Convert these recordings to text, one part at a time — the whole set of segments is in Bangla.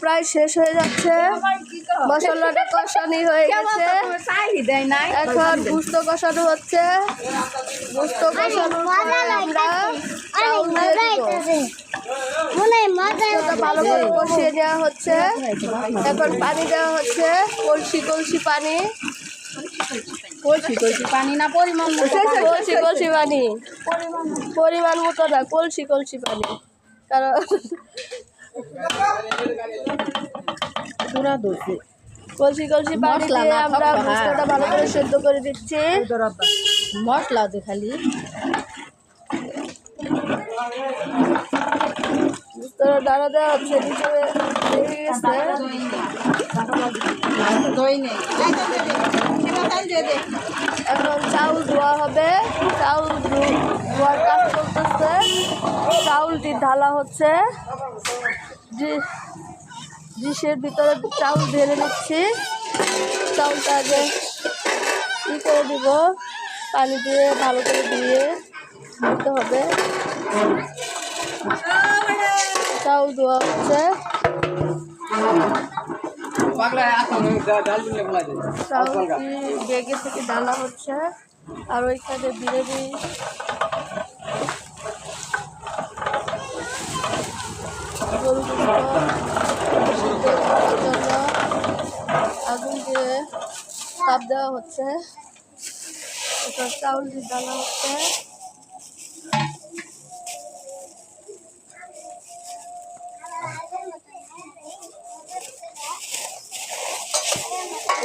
প্রায় শেষ হয়ে যাচ্ছে। মশলাটা কষানি হয়ে গেছে, এখন গুস্ত কষানো হচ্ছে। গুস্ত কষানোর পরে আমরা চাউল দিয়ে দিব। গুস্তটা ভালো করে কষিয়ে নেওয়া হচ্ছে। এখন পানি দেওয়া হচ্ছে, কলসি কলসি পানি। কলসি কলসি পানি না পরিমাণ মতো কলসি কলসি পানি, পরিমাণ মতো না, কলসি কলসি পানি। কারণ পুরা দোষে কলসি কলসি পানি মশলা দিয়ে না আমরা থাকতো, হ্যাঁ। গুস্তটা ভালো করে সেদ্ধ করে দিচ্ছি। মশলা দে খালি গুস্তটা দাঁড়া দেওয়া হচ্ছে, নিচে লেগে গেছে। দই নেই এখন চাউল ধোয়া হবে, চাউল ধোয়ার কাজ চলতেছে। চাউলটি ঢালা হচ্ছে, ডিশের ভিতরে চাউল ঢেলে নিচ্ছি। চাউলটা আগে ই করে দিব, পানি দিয়ে ভালো করে দিয়ে দিতে হবে। চাউল ধোয়া হচ্ছে, চাউলটি বেগে থেকে ডালা হচ্ছে। আর ওইখানে বিরিয়ানি জন্য আগুন দিয়ে তাপ দেওয়া হচ্ছে। এটা চাউলটি ডালা হচ্ছে।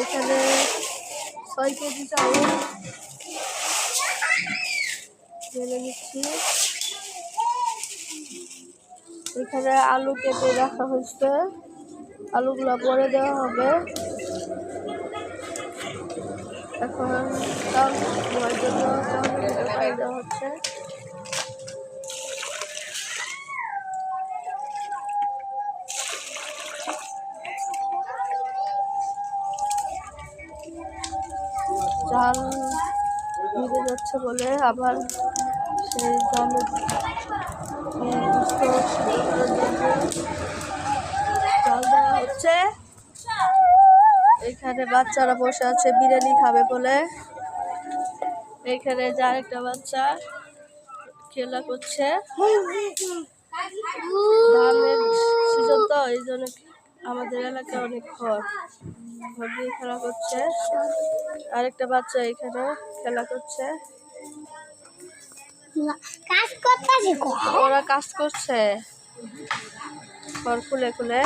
এখানে 6 কেজি চাউল ঢেলে নিচ্ছি। এখানে আলু কেটে রাখা হচ্ছে, আলুগুলো পরে দেওয়া হবে। এখন চাউল ধোয়ার জন্য চাউলের পানি দেওয়া হচ্ছে। চাল ভিজে যাচ্ছে বলে আবার সেই চালের চাল দেওয়া হচ্ছে। এখানে বাচ্চারা বসে আছে বিরিয়ানি খাবে বলে। এখানে যার একটা বাচ্চা খেলা করছে, ধানের সিজন তো এই জন্য আমাদের এলাকায় অনেক ঘর দিয়ে খেলা করছে। আরেকটা বাচ্চা এখানে খেলা করছে, ওরা কাজ করছে ঘর খুলে খুলে।